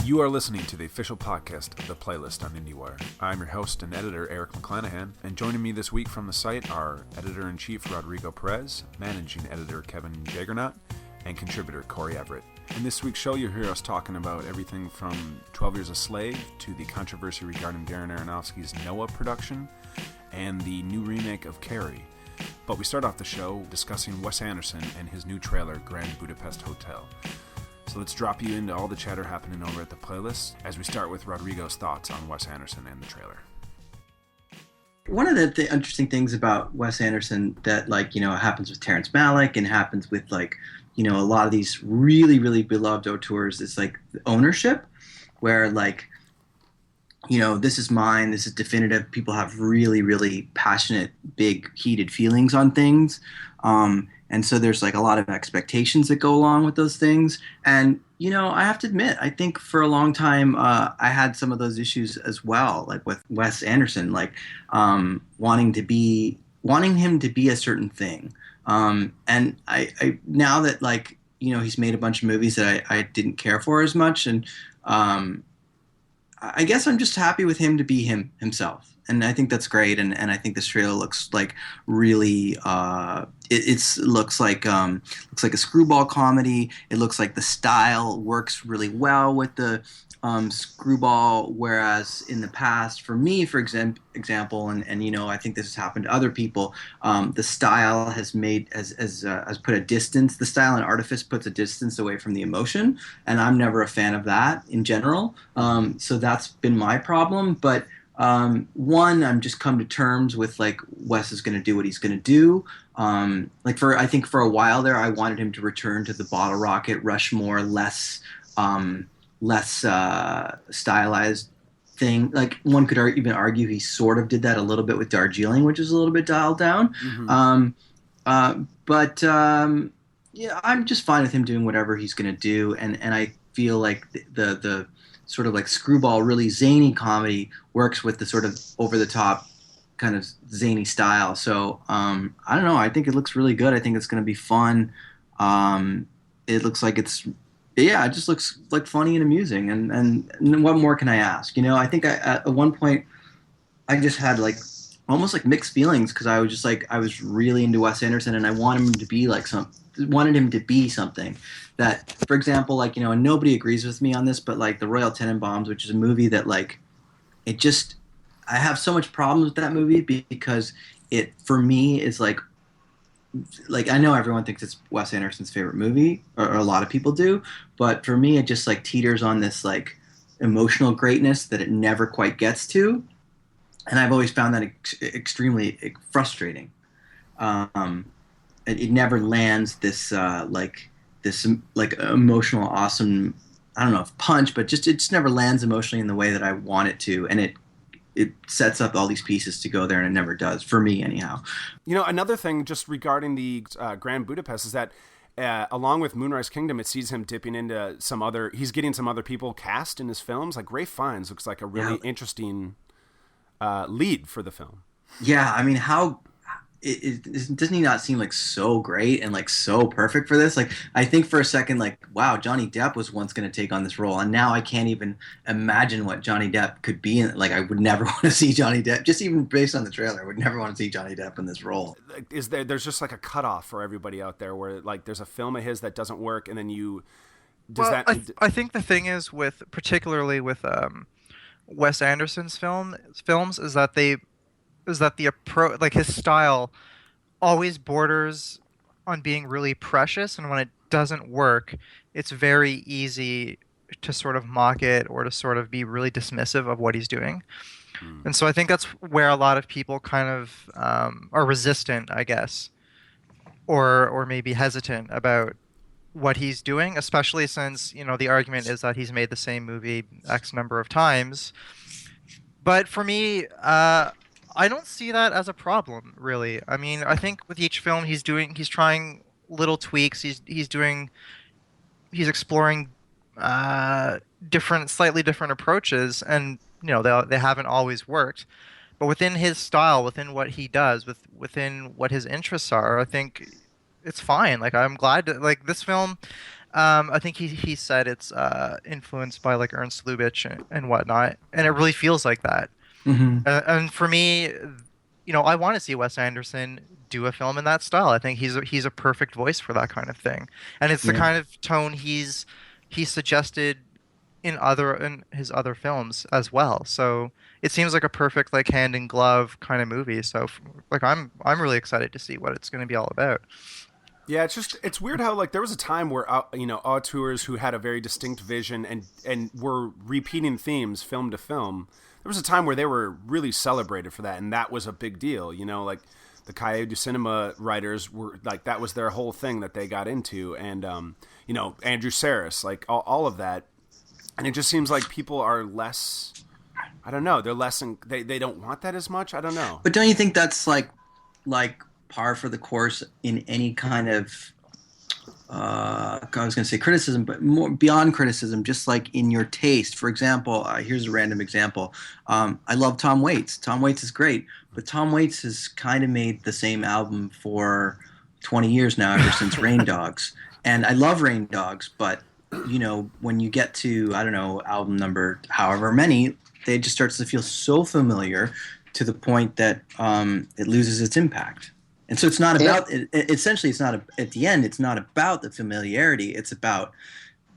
You are listening to the official podcast of The Playlist on IndieWire. I'm your host and editor, Eric McClanahan, and joining me this week from the site are Editor-in-Chief Rodrigo Perez, Managing Editor Kevin Jaggernaut, and contributor Corey Everett. In this week's show, you'll hear us talking about everything from 12 Years a Slave to the controversy regarding Darren Aronofsky's Noah production and the new remake of Carrie. But we start off the show discussing Wes Anderson and his new trailer, Grand Budapest Hotel. So let's drop you into all the chatter happening over at The Playlist as we start with Rodrigo's thoughts on Wes Anderson and the trailer. One of the interesting things about Wes Anderson that, happens with Terrence Malick and happens with, a lot of these really, really beloved auteurs is, ownership, where, this is mine, this is definitive. People have really, really passionate, big, heated feelings on things. And so there's a lot of expectations that go along with those things. And, I have to admit, I think for a long time, I had some of those issues as well, with Wes Anderson, wanting him to be a certain thing. And I now that he's made a bunch of movies that I didn't care for as much. And, I guess I'm just happy with him to be himself. And I think that's great. And I think this trailer looks really, it looks like a screwball comedy. It looks like the style works really well with the screwball. Whereas in the past, for me, for example, and I think this has happened to other people, the style has put a distance. The style and artifice puts a distance away from the emotion. And I'm never a fan of that in general. So that's been my problem. But I'm just come to terms with Wes is going to do what he's going to do. I think for a while there, I wanted him to return to the Bottle Rocket, Rushmore, less stylized thing. One could even argue he sort of did that a little bit with Darjeeling, which is a little bit dialed down. Mm-hmm. I'm just fine with him doing whatever he's going to do, and I feel like the sort of screwball, really zany comedy works with the sort of over-the-top kind of zany style. So I don't know. I think it looks really good. I think it's going to be fun. It looks like it just looks funny and amusing. And what more can I ask? I think at one point I just had almost mixed feelings because I was just I was really into Wes Anderson and I wanted him to be something that, for example, and nobody agrees with me on this, but the Royal Tenenbaums, which is a movie that I have so much problems with that movie because it, for me, is I know everyone thinks it's Wes Anderson's favorite movie, or a lot of people do, but for me, it just teeters on this emotional greatness that it never quite gets to, and I've always found that extremely frustrating. It never lands this emotional, awesome, I don't know if punch, but it just never lands emotionally in the way that I want it to, and it sets up all these pieces to go there, and it never does, for me anyhow. Another thing just regarding the Grand Budapest is that along with Moonrise Kingdom, it sees him dipping into he's getting some other people cast in his films. Ralph Fiennes looks like a really interesting lead for the film. Yeah, I mean, doesn't he not seem so great and so perfect for this? I think for a second, wow, Johnny Depp was once going to take on this role, and now I can't even imagine what Johnny Depp could be in. I would never want to see Johnny Depp, just even based on the trailer. I would never want to see Johnny Depp in this role. There's just a cutoff for everybody out there where there's a film of his that doesn't work, and then I think the thing is particularly with Wes Anderson's films is that the approach, his style, always borders on being really precious, and when it doesn't work, it's very easy to sort of mock it or to sort of be really dismissive of what he's doing. And so I think that's where a lot of people kind of are resistant, I guess, or maybe hesitant about what he's doing, especially since, the argument is that he's made the same movie X number of times. But for me, I don't see that as a problem, really. I mean, I think with each film he's trying little tweaks. He's exploring slightly different approaches, and they haven't always worked. But within his style, within what he does, within what his interests are, I think it's fine. I'm glad to, this film. I think he said it's influenced by like Ernst Lubitsch and whatnot, and it really feels like that. Hmm. And for me, I want to see Wes Anderson do a film in that style. I think he's a perfect voice for that kind of thing, and it's the Yeah. kind of tone he's suggested in his other films as well. So it seems like a perfect like hand in glove kind of movie. So like I'm really excited to see what it's going to be all about. Yeah, it's weird how like there was a time where auteurs who had a very distinct vision and were repeating themes film to film. There was a time where they were really celebrated for that, and that was a big deal. Like the Cahiers du Cinema writers were like that was their whole thing that they got into, and Andrew Sarris, like all of that, and it just seems like people are less. I don't know. They're less. They don't want that as much. I don't know. But don't you think that's like par for the course in any kind of I was going to say criticism, but more beyond criticism, just like in your taste. For example, here's a random example. I love Tom Waits. Tom Waits is great, but Tom Waits has kind of made the same album for 20 years now, ever since Rain Dogs. And I love Rain Dogs, but when you get to, I don't know, album number however many, it just starts to feel so familiar to the point that it loses its impact. And so it's not about essentially it's not at the end it's not about the familiarity, it's about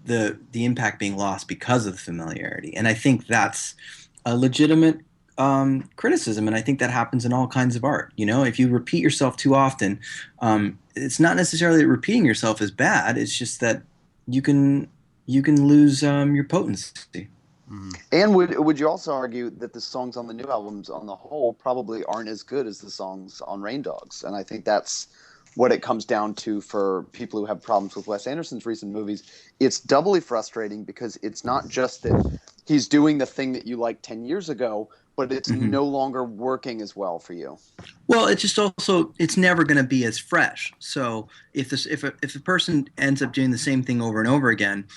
the impact being lost because of the familiarity. And I think that's a legitimate criticism, and I think that happens in all kinds of art. If you repeat yourself too often, it's not necessarily that repeating yourself is bad, it's just that you can lose your potency. And would you also argue that the songs on the new albums on the whole probably aren't as good as the songs on Rain Dogs? And I think that's what it comes down to for people who have problems with Wes Anderson's recent movies. It's doubly frustrating because it's not just that he's doing the thing that you liked 10 years ago, but it's no longer working as well for you. Well, it's just also it's never going to be as fresh. So if a person ends up doing the same thing over and over again,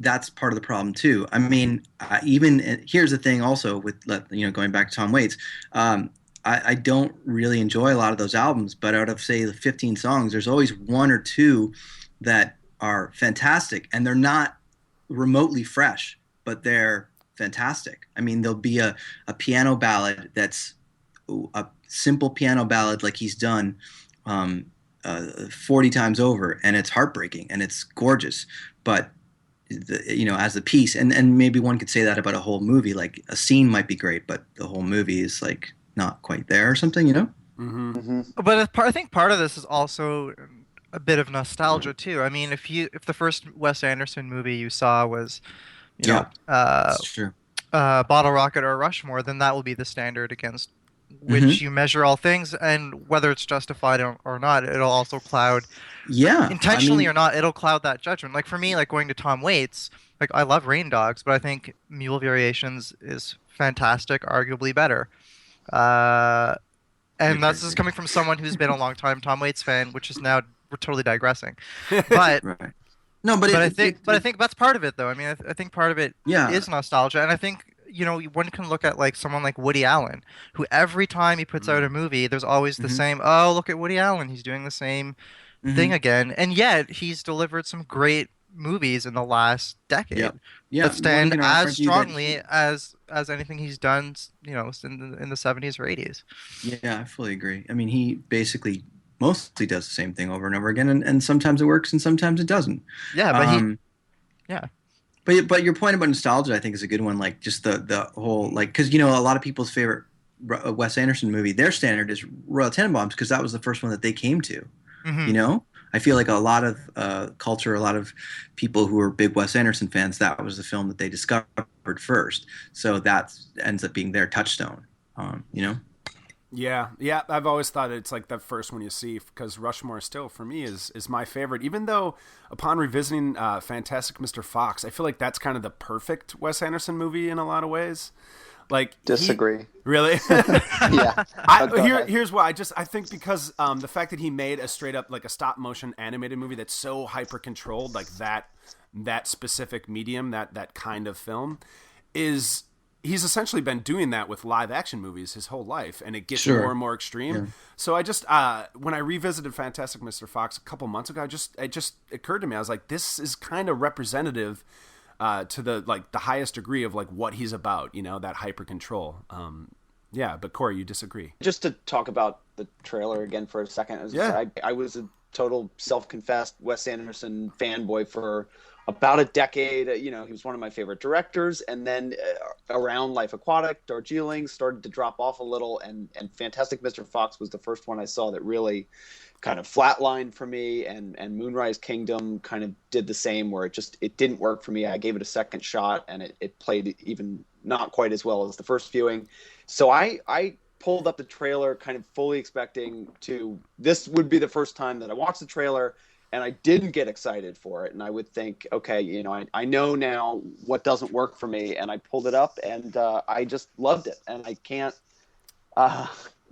that's part of the problem too. I mean, here's the thing also with going back to Tom Waits, I don't really enjoy a lot of those albums, but out of say the 15 songs, there's always one or two that are fantastic, and they're not remotely fresh, but they're fantastic. I mean, there'll be a piano ballad that's a simple piano ballad like he's done 40 times over, and it's heartbreaking and it's gorgeous, but as a piece, and maybe one could say that about a whole movie. Like a scene might be great, but the whole movie is like not quite there or something, Mm-hmm. Mm-hmm. But I think part of this is also a bit of nostalgia too. I mean, if the first Wes Anderson movie you saw was, that's true. Bottle Rocket or Rushmore, then that will be the standard against which you measure all things, and whether it's justified or not, it'll also cloud. Yeah, intentionally or not, it'll cloud that judgment. Like for me, like going to Tom Waits, like I love Rain Dogs, but I think Mule Variations is fantastic, arguably better. And that's just coming from someone who's been a long time Tom Waits fan, which is now we're totally digressing. But right. No, I think that's part of it, though. I mean, I think part of it is nostalgia, and I think one can look at like someone like Woody Allen, who every time he puts out a movie, there's always the same. Oh, look at Woody Allen, he's doing the same thing again, and yet he's delivered some great movies in the last decade that stand as strongly as anything he's done, in the 70s or 80s. Yeah, I fully agree. I mean, he basically mostly does the same thing over and over again, and sometimes it works and sometimes it doesn't. Yeah, but But your point about nostalgia, I think, is a good one. Like just the whole because a lot of people's favorite Wes Anderson movie, their standard is Royal Tenenbaums because that was the first one that they came to. I feel like a lot of culture, a lot of people who are big Wes Anderson fans, that was the film that they discovered first. So that ends up being their touchstone. Yeah. I've always thought it's like the first one you see because Rushmore still for me is my favorite. Even though upon revisiting Fantastic Mr. Fox, I feel like that's kind of the perfect Wes Anderson movie in a lot of ways. Like disagree. Really? Yeah. Here's why. I think because the fact that he made a straight up like a stop motion animated movie that's so hyper controlled, like that specific medium, that kind of film, is he's essentially been doing that with live action movies his whole life, and it gets Sure. more and more extreme. Yeah. So I just when I revisited Fantastic Mr. Fox a couple months ago, it just occurred to me, I was like, this is kind of representative to the highest degree of like what he's about, you know, that hyper control. Yeah, but Corey, you disagree. Just to talk about the trailer again for a second. I was a total self-confessed Wes Anderson fanboy for about a decade. You know, he was one of my favorite directors. And then around Life Aquatic, Darjeeling started to drop off a little. And Fantastic Mr. Fox was the first one I saw that really kind of flatlined for me. And Moonrise Kingdom kind of did the same, where it didn't work for me. I gave it a second shot, and it played even not quite as well as the first viewing. So I pulled up the trailer kind of fully expecting this would be the first time that I watched the trailer, and I didn't get excited for it. And I would think, okay, you know, I know now what doesn't work for me. And I pulled it up, and I just loved it. And I can't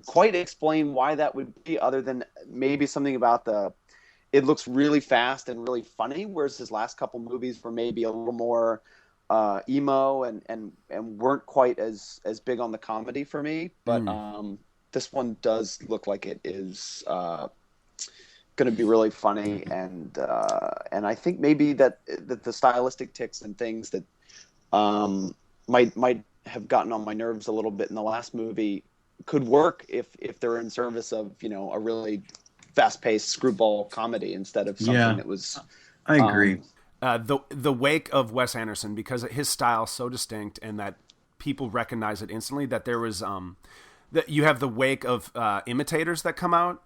quite explain why that would be, other than maybe something about it looks really fast and really funny, whereas his last couple movies were maybe a little more emo and weren't quite as big on the comedy for me. But this one does look like it is going to be really funny, and I think maybe that the stylistic tics and things that might have gotten on my nerves a little bit in the last movie could work if they're in service of, you know, a really fast-paced screwball comedy instead of something that was. I agree. The wake of Wes Anderson, because his style is so distinct and that people recognize it instantly, that there was that you have the wake of imitators that come out.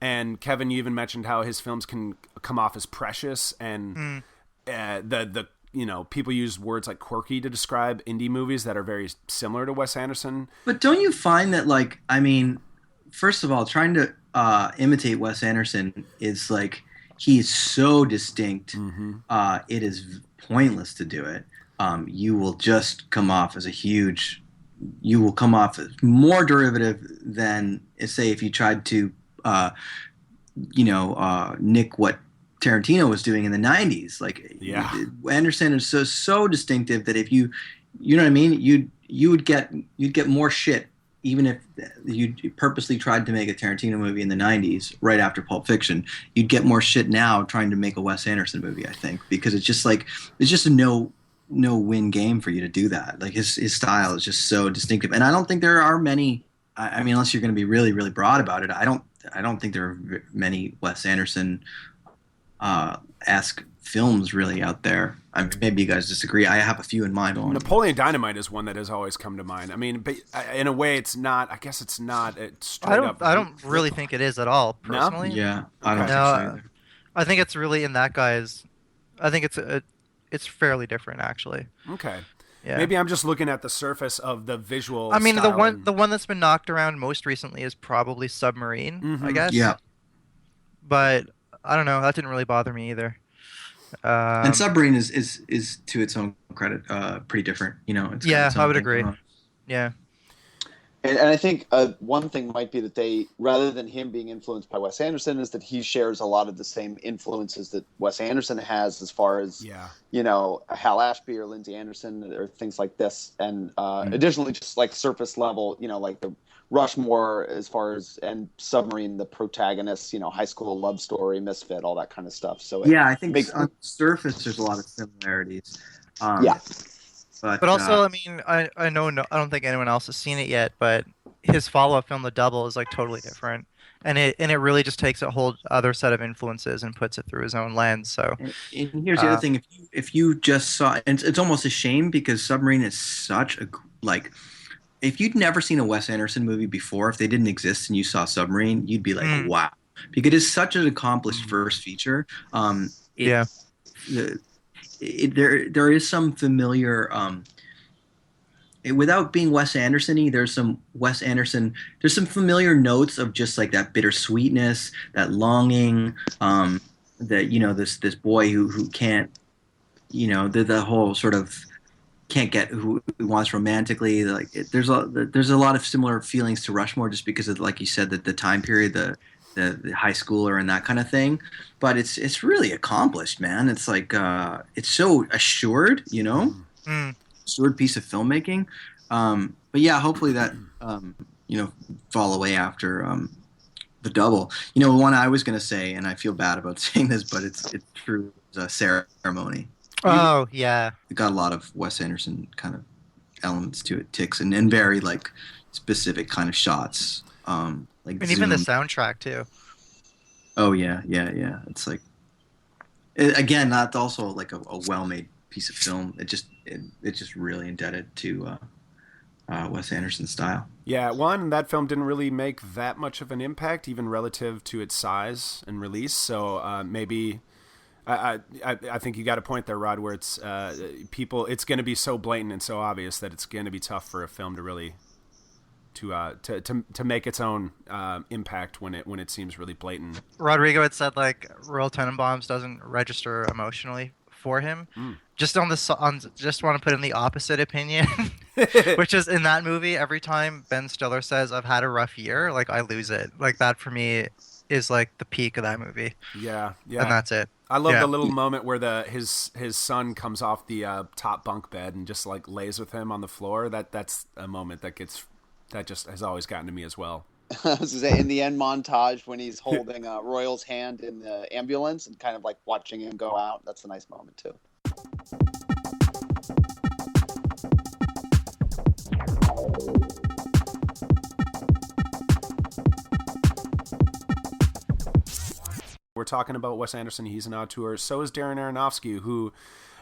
And Kevin, you even mentioned how his films can come off as precious, and the you know, people use words like quirky to describe indie movies that are very similar to Wes Anderson. But don't you find that, like, I mean, first of all, trying to imitate Wes Anderson is like, he is so distinct. Mm-hmm. It is pointless to do it. You will just come off as you will come off as more derivative than, say, if you tried to, nick what Tarantino was doing in the 90s. Like, yeah. Anderson is so distinctive that if you know what I mean, you'd get more shit even if you purposely tried to make a Tarantino movie in the 90s right after Pulp Fiction. You'd get more shit now trying to make a Wes Anderson movie, I think, because it's just a no-win game for you to do that. Like, his style is just so distinctive, and I don't think there are many. I mean, unless you're going to be really, really broad about it, I don't think there are many Wes Anderson esque films really out there. I mean, maybe you guys disagree. I have a few in mind. Napoleon Dynamite is one that has always come to mind. I mean, but in a way, it's not. I guess it's not. It's straight up. I don't really think it is at all, personally. No? Yeah, I don't think so either. I think it's really in that guy's. I think it's fairly different, actually. Okay. Yeah. Maybe I'm just looking at the surface of the visual. I mean, style the one that's been knocked around most recently is probably Submarine, mm-hmm. I guess. Yeah. But I don't know. That didn't really bother me either. And Submarine is to its own credit pretty different. You know. I would agree. Yeah. And I think one thing might be that they, rather than him being influenced by Wes Anderson, is that he shares a lot of the same influences that Wes Anderson has, as far as, you know, Hal Ashby or Lindsay Anderson or things like this. And additionally, just like surface level, you know, like the Rushmore, as far as, and Submarine, the protagonist, you know, high school love story, misfit, all that kind of stuff. So I think on surface there's a lot of similarities. But also, I mean, I know I don't think anyone else has seen it yet, but his follow-up film, The Double, is like totally different, and it really just takes a whole other set of influences and puts it through his own lens. So, and here's the other thing: if you just saw, and it's almost a shame because Submarine is such a like. If you'd never seen a Wes Anderson movie before, if they didn't exist and you saw Submarine, you'd be like, wow, because it's such an accomplished first feature. There is some familiar without being Wes Anderson-y, there's some familiar notes of just like that bittersweetness, that longing, that, you know, this boy who can't, you know, the whole sort of can't get who he wants romantically. Like there's a lot of similar feelings to Rushmore, just because of, like you said, that the time period, the high schooler and that kind of thing. But it's really accomplished, man. It's like it's so assured, you know, assured piece of filmmaking. But yeah, hopefully that fall away after the double. One I was going to say, and I feel bad about saying this, but it's true. Ceremony. Oh yeah, It got a lot of Wes Anderson kind of elements to it, ticks, and very like specific kind of shots. Like and even the soundtrack too. Oh yeah. It's like again, that's also like a well-made piece of film. It's just really indebted to Wes Anderson's style. Yeah, that film didn't really make that much of an impact, even relative to its size and release. So maybe I think you got a point there, Rod, where it's it's going to be so blatant and so obvious that it's going to be tough for a film to really to make its own impact when it seems really blatant. Rodrigo had said like Royal Tenenbaums doesn't register emotionally for him. Just just want to put in the opposite opinion, which is in that movie, every time Ben Stiller says I've had a rough year, like I lose it. Like that for me is like the peak of that movie. Yeah. And that's it. I love the little moment where his son comes off the top bunk bed and just like lays with him on the floor. That's a moment that just has always gotten to me as well. I was gonna say, in the end montage when he's holding Royal's hand in the ambulance and kind of like watching him go out, that's a nice moment too. We're talking about Wes Anderson. He's an auteur. So is Darren Aronofsky, who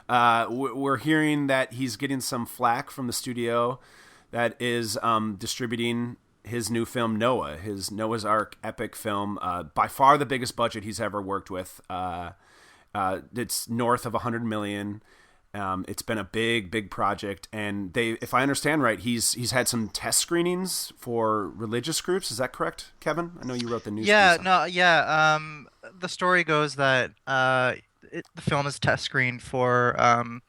we're hearing that he's getting some flack from the studio that is distributing his new film Noah, his Noah's Ark epic film, by far the biggest budget he's ever worked with. It's north of $100 million. It's been a big project, and if I understand right, he's had some test screenings for religious groups. Is that correct, Kevin? I know you wrote the news. The story goes that the film is test screened for I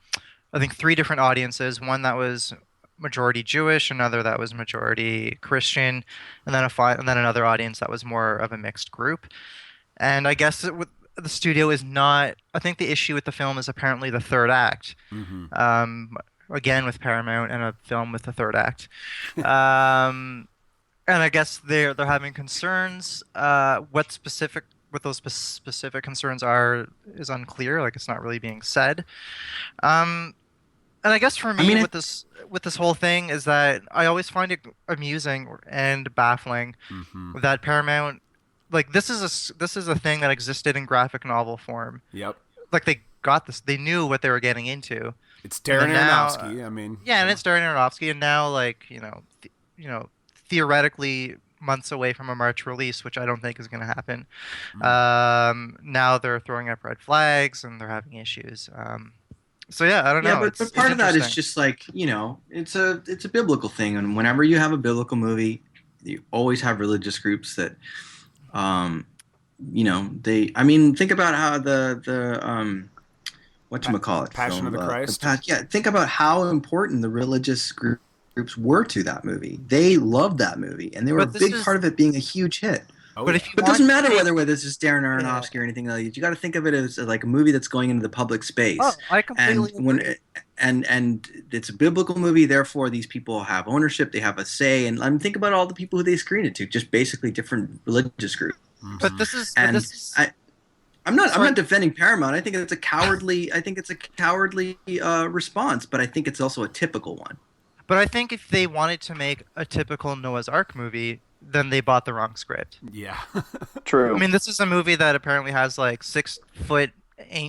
think 3 different audiences. One that was majority Jewish, another that was majority Christian, and then another audience that was more of a mixed group. And I guess the studio is not. I think the issue with the film is apparently the third act. Mm-hmm. Again with Paramount and a film with the third act. And I guess they're having concerns. What those specific concerns is unclear. Like it's not really being said. And I guess for me, with this whole thing is that I always find it amusing and baffling that Paramount, like this is a thing that existed in graphic novel form. Yep. Like they got this, they knew what they were getting into. It's Darren Aronofsky. And it's Darren Aronofsky, and now like theoretically months away from a March release, which I don't think is going to happen. Now they're throwing up red flags and they're having issues. So yeah, I don't know. But part of that is just like, it's a biblical thing, and whenever you have a biblical movie, you always have religious groups that, think about how the whatchamacallit Passion film, of the Christ. Think about how important the religious groups were to that movie. They loved that movie, and they were a big part of it being a huge hit. Oh, but it doesn't matter whether this is Darren Aronofsky or anything like that. You got to think of it as like a movie that's going into the public space. Oh, I completely agree. And it's a biblical movie, therefore these people have ownership, they have a say, and think about all the people who they screen it to, just basically different religious groups. But I'm not defending Paramount. I think it's a cowardly response, but I think it's also a typical one. But I think if they wanted to make a typical Noah's Ark movie, then they bought the wrong script. Yeah. True. I mean, this is a movie that apparently has like 6-foot,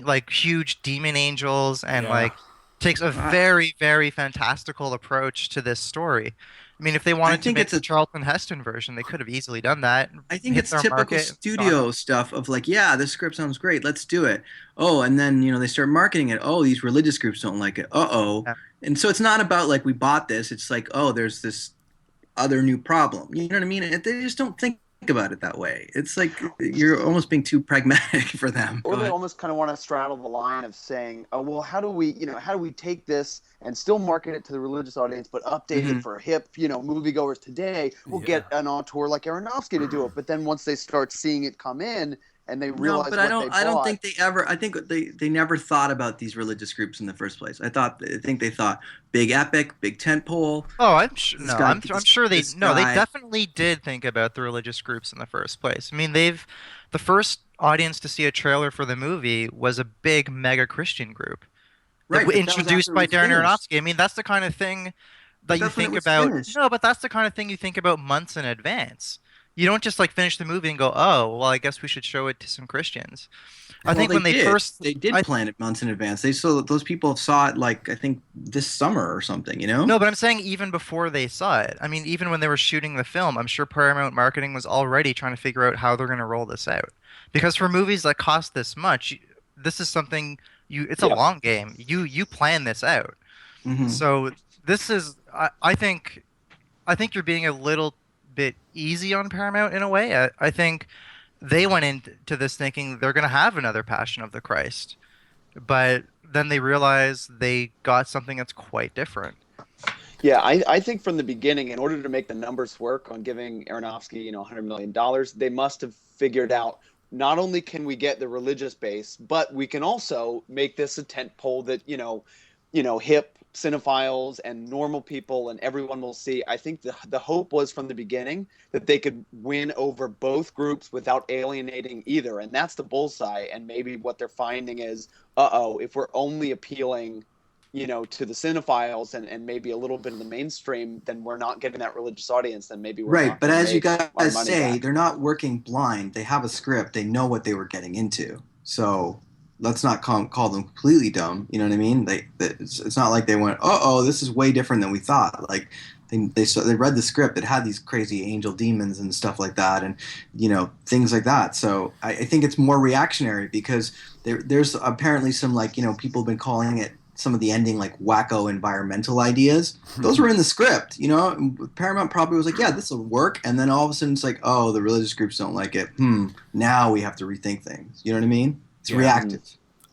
like huge demon angels, and like takes a very, very fantastical approach to this story. I mean, if they wanted to make the Charlton Heston version, they could have easily done that. I think it's typical studio stuff of like, yeah, this script sounds great, let's do it. Oh, and then they start marketing it. Oh, these religious groups don't like it. Yeah. And so it's not about like we bought this. It's like, oh, there's this other new problem. You know what I mean? They just don't think about it that way. It's like you're almost being too pragmatic for them. Or they almost kind of want to straddle the line of saying, oh, well, how do we take this and still market it to the religious audience, but update it for hip, moviegoers today? We'll get an auteur like Aronofsky to do it. But then once they start seeing it come in, and they realized but I don't think they ever. I think they never thought about these religious groups in the first place. I think they thought big epic, big tentpole. Oh, I'm sure. This No, guy- I'm sure they. this No, they guy- definitely did think about the religious groups in the first place. I mean, the first audience to see a trailer for the movie was a big mega Christian group right, that but that was introduced after it by was Darren finished. Aronofsky. I mean, that's the kind of thing that But you that's when it think was about. finished. No, but that's the kind of thing you think about months in advance. You don't just like finish the movie and go, "Oh, well, I guess we should show it to some Christians." I Well, think when they did. first, They did I, plan it months in advance. They saw those people saw it like I think this summer or something. You know? no, but I'm saying even before they saw it. I mean, even when they were shooting the film, I'm sure Paramount Marketing was already trying to figure out how they're going to roll this out. Because for movies that cost this much, this is something it's a long game. You plan this out. Mhm. So this is I think you're being a little bit easy on Paramount in a way. I think they went into this thinking they're going to have another Passion of the Christ, but then they realized they got something that's quite different. Yeah, I think from the beginning, in order to make the numbers work on giving Aronofsky, $100 million, they must have figured out not only can we get the religious base, but we can also make this a tentpole that, hip cinephiles and normal people and everyone will see. I think the hope was from the beginning that they could win over both groups without alienating either. And that's the bullseye. And maybe what they're finding is, if we're only appealing to the cinephiles and maybe a little bit of the mainstream, then we're not getting that religious audience. Then maybe we're Right, not but gonna as you make our guys money say, back. they're not working blind. They have a script. They know what they were getting into. So let's not call them completely dumb. You know what I mean? It's not like they went, this is way different than we thought. Like they read the script. It had these crazy angel demons and stuff like that, and things like that. So I think it's more reactionary because there's apparently some people have been calling it some of the ending like wacko environmental ideas. Those were in the script, Paramount probably was like, yeah, this will work. And then all of a sudden it's like, oh, the religious groups don't like it. Now we have to rethink things. You know what I mean? It's reactive.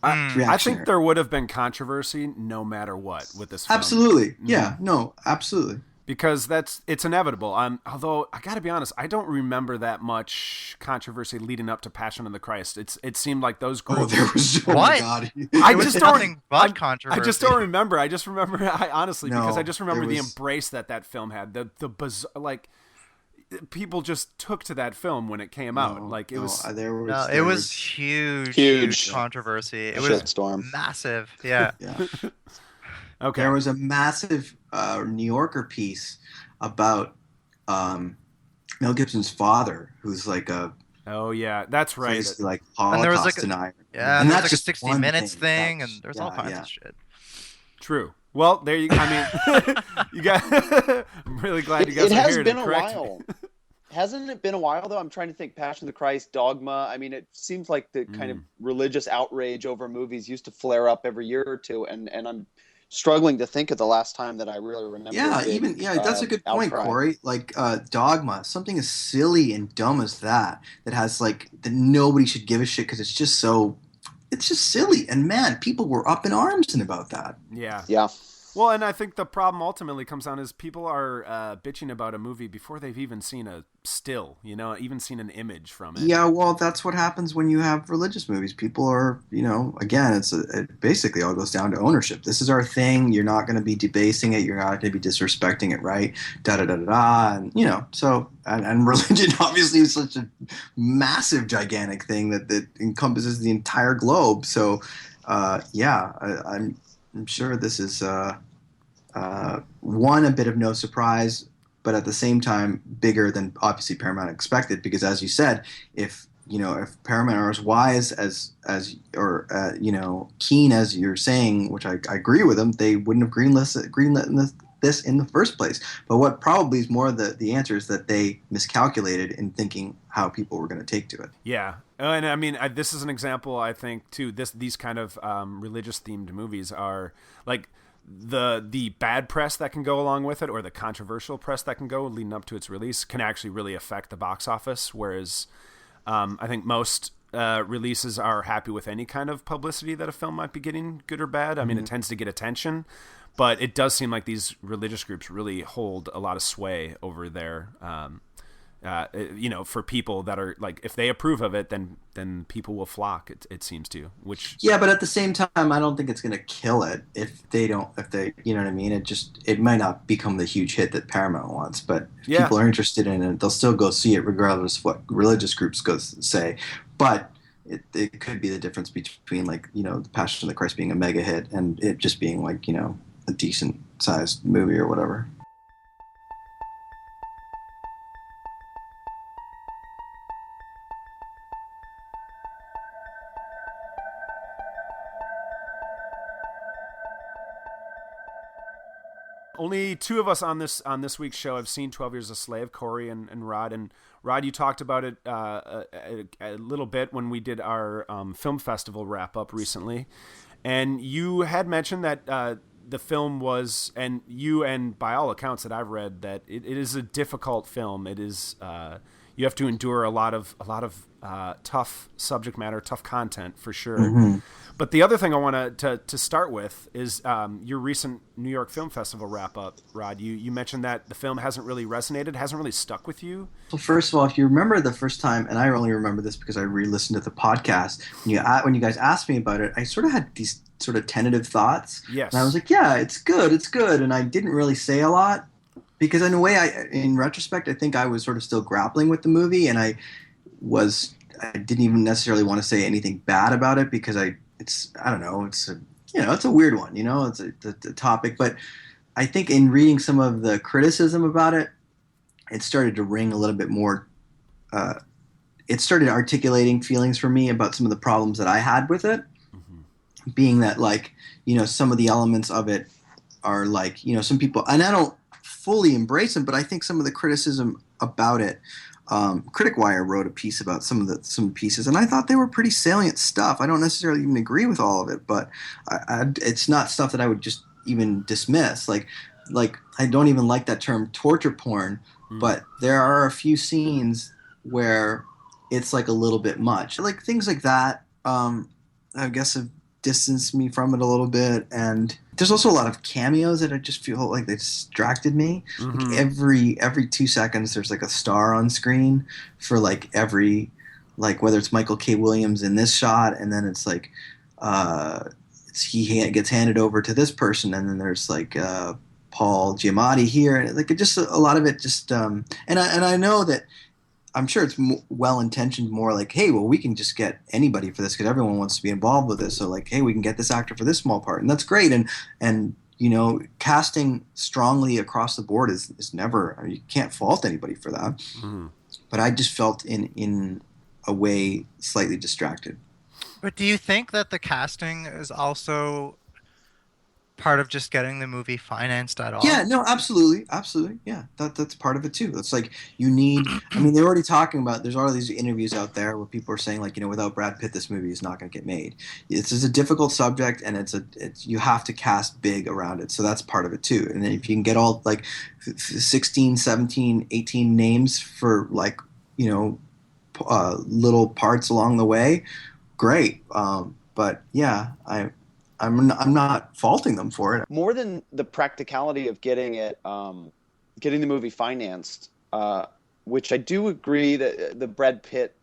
I think there would have been controversy no matter what with this film. Absolutely. Yeah, no, absolutely. Because it's inevitable. Although I got to be honest, I don't remember that much controversy leading up to Passion of the Christ. It seemed like those groups. Oh, there was What? Oh my God. I just nothing but controversy. I just don't remember. I just remember. Because I just remember the was- embrace that film had. The bizarre, people just took to that film when it came out. It was huge controversy. It was Shitstorm. massive. Yeah. Yeah. Okay. There was a massive New Yorker piece about Mel Gibson's father, who's like a Oh yeah, that's right. crazy, like And there was Holocaust like denier. Yeah, and there's that's like a just 60 one Minutes thing, That's- and there's all kinds yeah. of shit. True. Well, there you. I mean, you got. I'm really glad you guys It are has here been to a correct while. me. Hasn't it been a while though? I'm trying to think. Passion of the Christ, Dogma. I mean, it seems like the kind of religious outrage over movies used to flare up every year or two, and I'm struggling to think of the last time that I really remember. Yeah, that's a good point, outcry. Corey. Like Dogma, something as silly and dumb as that has that nobody should give a shit because it's just silly. And man, people were up in arms about that. Yeah. Yeah. Well, and I think the problem ultimately comes down is people are bitching about a movie before they've even seen a still, even seen an image from it. Yeah, well, that's what happens when you have religious movies. People are, again, it basically all goes down to ownership. This is our thing. You're not going to be debasing it. You're not going to be disrespecting it, right? Da-da-da-da-da. And, so, and religion obviously is such a massive, gigantic thing that encompasses the entire globe. So, I'm sure this is a bit of no surprise, but at the same time bigger than obviously Paramount expected. Because as you said, if Paramount are as wise or keen as you're saying, which I agree with them, they wouldn't have greenlit this in the first place. But what probably is more the answer is that they miscalculated in thinking how people were going to take to it. Yeah. And I mean, this is an example, I think, too. These kind of religious themed movies are like the bad press that can go along with it, or the controversial press that can go leading up to its release, can actually really affect the box office. Whereas I think most releases are happy with any kind of publicity that a film might be getting, good or bad. I mean, it tends to get attention, but it does seem like these religious groups really hold a lot of sway over there. for people that are like, if they approve of it, then people will flock. It seems to, which yeah, but at the same time, I don't think it's going to kill it if they, you know what I mean. It might not become the huge hit that Paramount wants, but if people are interested in it, they'll still go see it regardless of what religious groups say. But it could be the difference between like the Passion of the Christ being a mega hit and it just being like a decent sized movie or whatever. Only two of us on this week's show have seen 12 Years a Slave, Corey and Rod. And Rod, you talked about it a little bit when we did our film festival wrap up recently, and you had mentioned that the film was, and by all accounts that I've read, that it is a difficult film. It is you have to endure a lot of tough subject matter, tough content for sure. Mm-hmm. But the other thing I want to start with is your recent New York Film Festival wrap up, Rod. You mentioned that the film hasn't really resonated, hasn't really stuck with you. Well, first of all, if you remember the first time, and I only remember this because I re-listened to the podcast, when you guys asked me about it, I sort of had these sort of tentative thoughts. Yes. And I was like, yeah, it's good. And I didn't really say a lot because in a way, in retrospect, I think I was sort of still grappling with the movie, and I didn't even necessarily want to say anything bad about it because it's a weird one, it's a topic, but I think in reading some of the criticism about it, it started to ring a little bit more. It started articulating feelings for me about some of the problems that I had with it, mm-hmm. being that some of the elements of it are some people, and I don't fully embrace them, but I think some of the criticism about it, Critic Wire wrote a piece about some pieces, and I thought they were pretty salient stuff. I don't necessarily even agree with all of it, but it's not stuff that I would just even dismiss. Like I don't even like that term torture porn, but there are a few scenes where it's like a little bit much. Like things like that, I guess have distanced me from it a little bit. And there's also a lot of cameos that I just feel like they distracted me. Mm-hmm. Like every 2 seconds there's like a star on screen for like every, like whether it's Michael K. Williams in this shot, and then it's like he gets handed over to this person, and then there's like Paul Giamatti here, and like it just a lot of it just and I know that I'm sure it's well-intentioned, more like, hey, well, we can just get anybody for this because everyone wants to be involved with this. So like, hey, we can get this actor for this small part, and that's great. And casting strongly across the board is never, you can't fault anybody for that. Mm-hmm. But I just felt in a way slightly distracted. But do you think that the casting is also part of just getting the movie financed at all? Yeah, no, absolutely. Yeah, that's part of it too. It's like you need, I mean, they're already talking about, there's all these interviews out there where people are saying like, without Brad Pitt, this movie is not going to get made. It's a difficult subject, and you have to cast big around it. So that's part of it too. And then if you can get all like 16, 17, 18 names for like, little parts along the way, great. But yeah, I'm not faulting them for it. More than the practicality of getting the movie financed, which I do agree that the Brad Pitt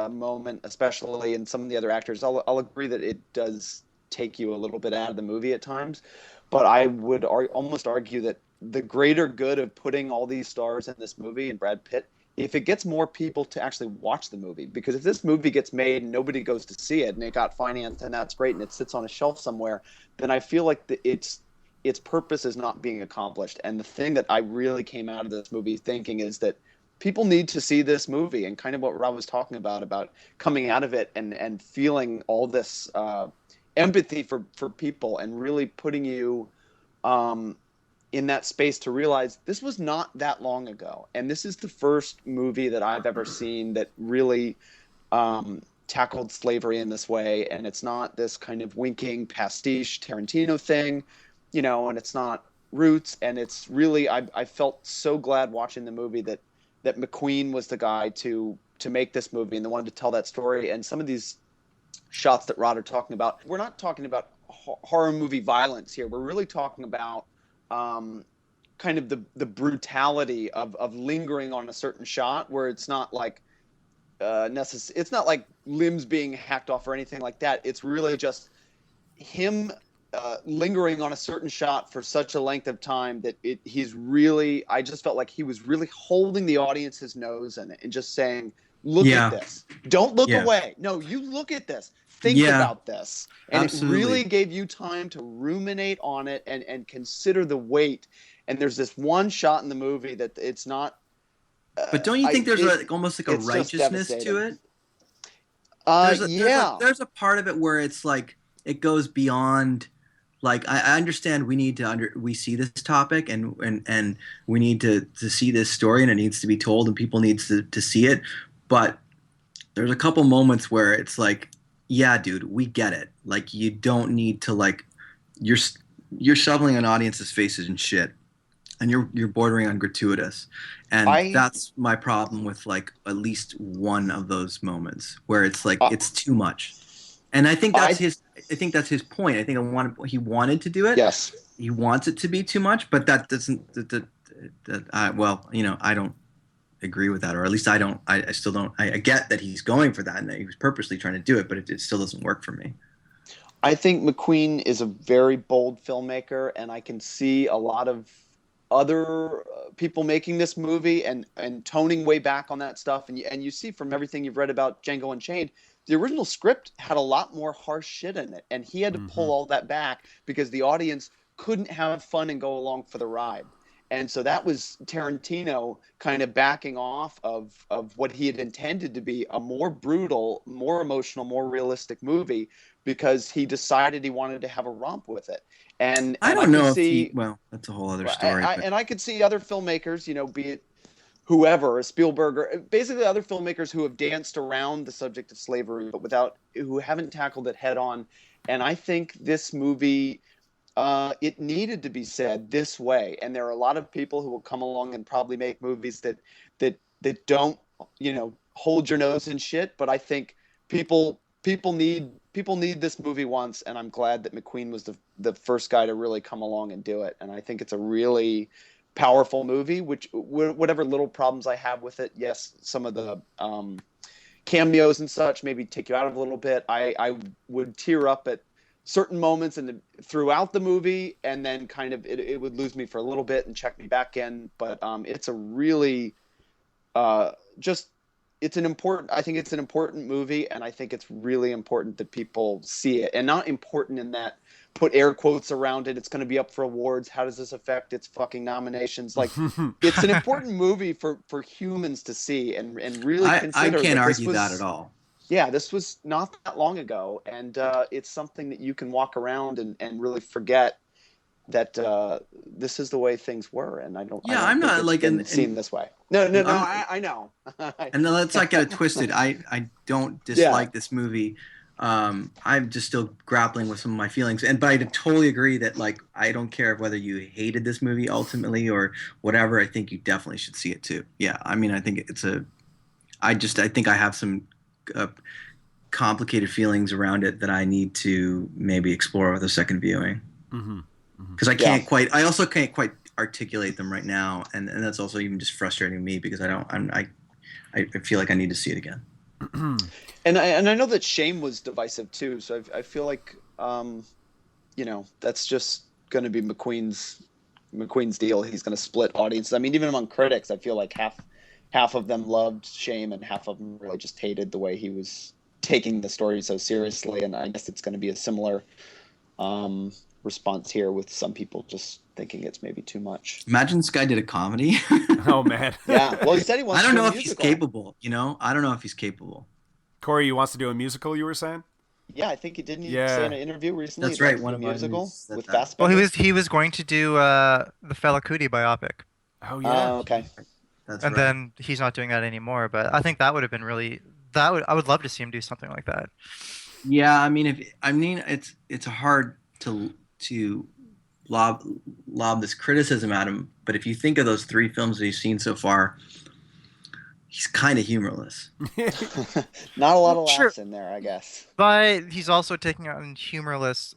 moment, especially, and some of the other actors, I'll agree that it does take you a little bit out of the movie at times. But I would almost argue that the greater good of putting all these stars in this movie and Brad Pitt, if it gets more people to actually watch the movie, because if this movie gets made and nobody goes to see it and it got financed and that's great and it sits on a shelf somewhere, then I feel like its purpose is not being accomplished. And the thing that I really came out of this movie thinking is that people need to see this movie, and kind of what Rob was talking about coming out of it and feeling all this empathy for people and really putting you in that space to realize this was not that long ago. And this is the first movie that I've ever seen that really tackled slavery in this way. And it's not this kind of winking pastiche Tarantino thing, and it's not Roots. And it's really, I felt so glad watching the movie that McQueen was the guy to make this movie and the one to tell that story. And some of these shots that Rod are talking about, we're not talking about horror movie violence here. We're really talking about kind of the brutality of lingering on a certain shot, where it's not like it's not like limbs being hacked off or anything like that. It's really just him lingering on a certain shot for such a length of time that I just felt like he was really holding the audience's nose in it and just saying, look at this. Don't look away. No, you look at this. Think about this. And Absolutely. It really gave you time to ruminate on it and consider the weight. And there's this one shot in the movie that it's not. But don't you think there's almost like a righteousness to it? There's a part of it where it's like it goes beyond. Like I understand we need to we see this topic and we need to see this story and it needs to be told and people need to see it, but there's a couple moments where it's like, yeah, dude, we get it. Like you don't need to like you're shoveling an audience's faces and shit, and you're bordering on gratuitous, and that's my problem with like at least one of those moments where it's like it's too much. And I think that's that's his point. I think he wanted to do it. Yes. He wants it to be too much, but that doesn't. I don't agree with that, or at least I don't. I still don't. I get that he's going for that and that he was purposely trying to do it, but it still doesn't work for me. I think McQueen is a very bold filmmaker, and I can see a lot of other people making this movie and toning way back on that stuff. And you see from everything you've read about Django Unchained, the original script had a lot more harsh shit in it, and he had to pull all that back because the audience couldn't have fun and go along for the ride. And so that was Tarantino kind of backing off of what he had intended to be a more brutal, more emotional, more realistic movie because he decided he wanted to have a romp with it. And I don't know if that's a whole other story. And I could see other filmmakers, be it whoever, Spielberg, or basically other filmmakers who have danced around the subject of slavery, but who haven't tackled it head on. And I think this movie, it needed to be said this way. And there are a lot of people who will come along and probably make movies that don't, hold your nose in shit. But I think people need this movie once, and I'm glad that McQueen was the first guy to really come along and do it. And I think it's a really powerful movie, which whatever little problems I have with it, yes, some of the cameos and such maybe take you out of a little bit. I would tear up at certain moments throughout the movie, and then kind of it would lose me for a little bit and check me back in. But it's a really I think it's an important movie, and I think it's really important that people see it, and not important in that put air quotes around it. It's going to be up for awards. How does this affect its fucking nominations? Like, it's an important movie for humans to see and really consider. I can't argue that at all. Yeah, this was not that long ago, and it's something that you can walk around and really forget that this is the way things were, and I'm not like seen this way. No, I know. And let's not get it twisted. I don't dislike this movie. I'm just still grappling with some of my feelings, but I totally agree that like I don't care whether you hated this movie ultimately or whatever. I think you definitely should see it too. Yeah, I mean, I think I think I have some complicated feelings around it that I need to maybe explore with a second viewing. Because I also can't quite articulate them right now, and that's also even just frustrating me because I feel like I need to see it again. And I know that shame was divisive too, so I feel like that's just going to be McQueen's deal. He's going to split audiences. I mean, even among critics, I feel like half of them loved Shame and half of them really just hated the way he was taking the story so seriously. And I guess it's going to be a similar response here with some people just thinking it's maybe too much. Imagine this guy did a comedy. Oh man. Yeah. Well, he said he wants to do a musical. I don't know if he's capable, I don't know if he's capable. Corey, he wants to do a musical, you were saying? Yeah, I think he didn't say in an interview recently. That's right, one of musical with Fassbender. Well, he was going to do the Fela Kuti biopic. Oh yeah. Okay. And then he's not doing that anymore, but I think that would have been I would love to see him do something like that. Yeah, I mean it's hard to lob this criticism at him, but if you think of those 3 films that he's seen so far, he's kind of humorless. Not a lot of laughs in there, I guess. But he's also taking on humorless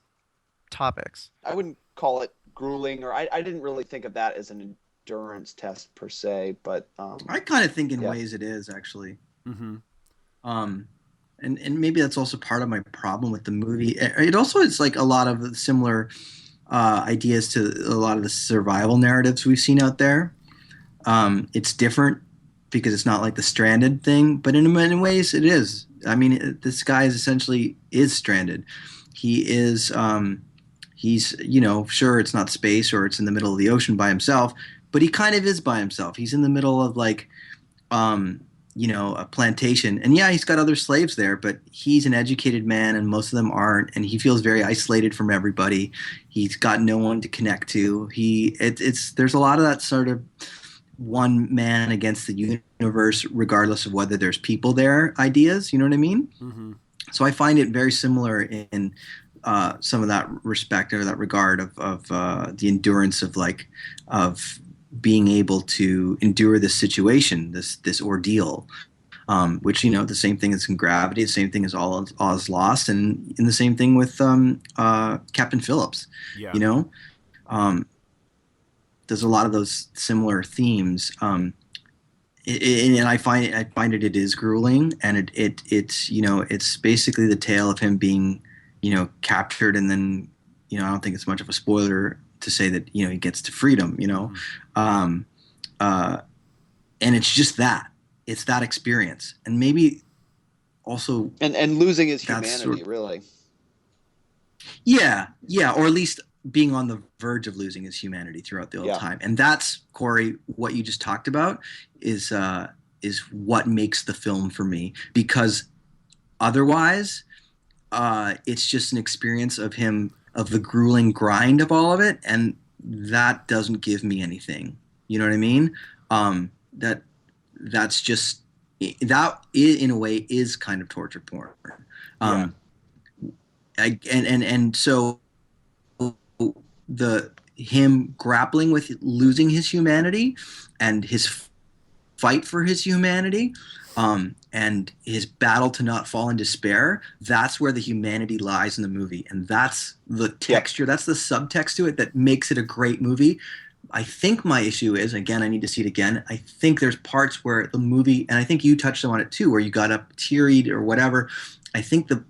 topics. I wouldn't call it grueling, or I didn't really think of that as an endurance test per se, but I kind of think in ways it is actually. Mm-hmm. And maybe that's also part of my problem with the movie. It also is like a lot of similar ideas to a lot of the survival narratives we've seen out there. It's different because it's not like the stranded thing, but in many ways it is. I mean, this guy is essentially stranded. He is, he's, sure, it's not space or it's in the middle of the ocean by himself, but he kind of is by himself. He's in the middle of like, a plantation. And yeah, he's got other slaves there, but he's an educated man and most of them aren't. And he feels very isolated from everybody. He's got no one to connect to. There's a lot of that sort of one man against the universe, regardless of whether there's people there ideas. You know what I mean? Mm-hmm. So I find it very similar in some of that respect or that regard of the endurance of being able to endure this situation, this ordeal, which, the same thing as in Gravity, the same thing as All Is Lost, and in the same thing with Captain Phillips. Yeah. There's a lot of those similar themes, and I find it is grueling, and it's basically the tale of him being captured, and then I don't think it's much of a spoiler to say that he gets to freedom, and it's just it's that experience, and maybe also and losing his humanity, really. Yeah, or at least being on the verge of losing his humanity throughout the whole time. And that's, Corey, what you just talked about is what makes the film for me, because otherwise it's just an experience of the grueling grind of all of it, and that doesn't give me anything. You know what I mean? That's just that in a way is kind of torture porn. So him grappling with losing his humanity and his fight for his humanity, and his battle to not fall in despair, that's where the humanity lies in the movie. And that's the texture, that's the subtext to it that makes it a great movie. I think my issue is, again, I need to see it again, I think there's parts where the movie, and I think you touched on it too, where you got up teary or whatever, I think the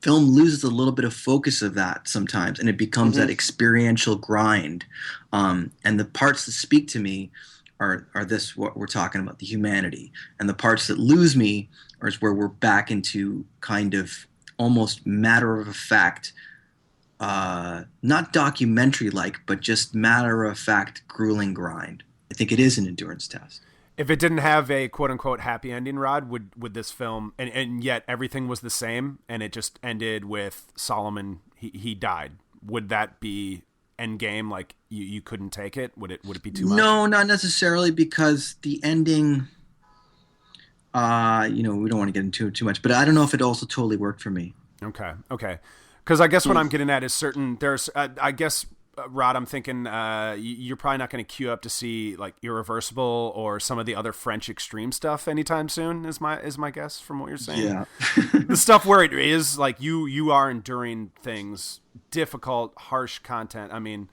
film loses a little bit of focus of that sometimes, and it becomes that experiential grind. And the parts that speak to me are this, what we're talking about, the humanity. And the parts that lose me are where we're back into kind of almost matter of fact, not documentary-like, but just matter of fact, grueling grind. I think it is an endurance test. If it didn't have a quote-unquote happy ending, Rod, would this film, and yet everything was the same, and it just ended with Solomon, he died, would that be Endgame? Like, you couldn't take it? Would it be too much? No, not necessarily, because the ending, we don't want to get into it too much, but I don't know if it also totally worked for me. Okay. Because I guess what I'm getting at is there's, I guess, Rod, I'm thinking you're probably not going to queue up to see like Irreversible or some of the other French extreme stuff anytime soon. Is my guess from what you're saying? Yeah, the stuff where it is like you are enduring things, difficult, harsh content. I mean,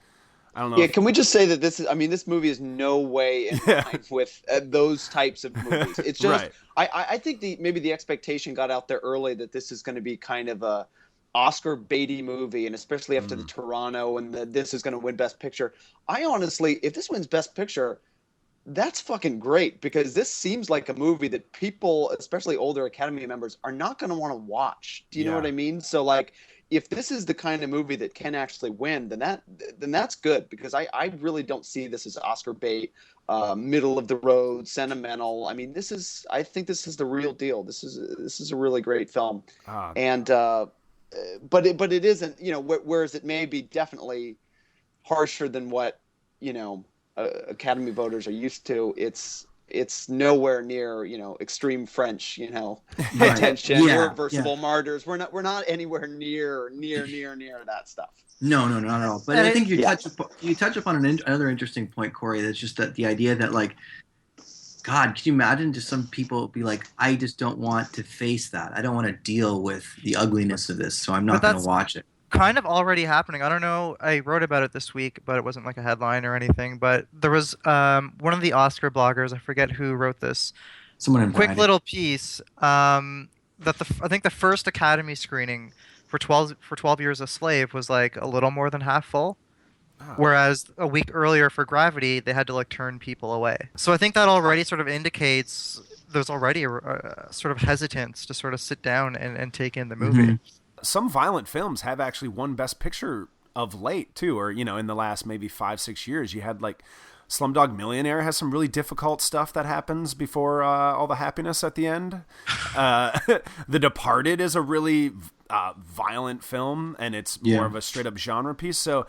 I don't know. Yeah, can we just say that this movie is no way in line with those types of movies. It's just right. I think maybe the expectation got out there early that this is going to be kind of a Oscar baity movie, and especially after the Toronto and this is going to win Best Picture. I honestly, if this wins Best Picture, that's fucking great, because this seems like a movie that people, especially older Academy members, are not going to want to watch. Do you know what I mean? So like, if this is the kind of movie that can actually win, then that's good, because I really don't see this as Oscar bait, middle of the road, sentimental. I mean, I think this is the real deal. This is a really great film, and. But it isn't, whereas it may be definitely harsher than what, Academy voters are used to. It's nowhere near, extreme French, attention, irreversible martyrs. We're not anywhere near that stuff. No, not at all. But I think you touch upon another interesting point, Corey. That's just that the idea that, like, God, can you imagine just some people be like, I just don't want to face that. I don't want to deal with the ugliness of this, so I'm not going to watch it. kind of already happening. I don't know. I wrote about it this week, but it wasn't like a headline or anything. But there was one of the Oscar bloggers, I forget who wrote this, Someone quick invited. little piece that I think the first Academy screening for 12 Years a Slave was like a little more than half full. Oh. Whereas a week earlier for Gravity, they had to like turn people away. So I think that already sort of indicates there's already a sort of hesitance to sort of sit down and take in the movie. Some violent films have actually won Best Picture of late too, or in the last maybe 5-6 years. You had like Slumdog Millionaire has some really difficult stuff that happens before all the happiness at the end. The Departed is a really violent film, and it's more of a straight up genre piece. So,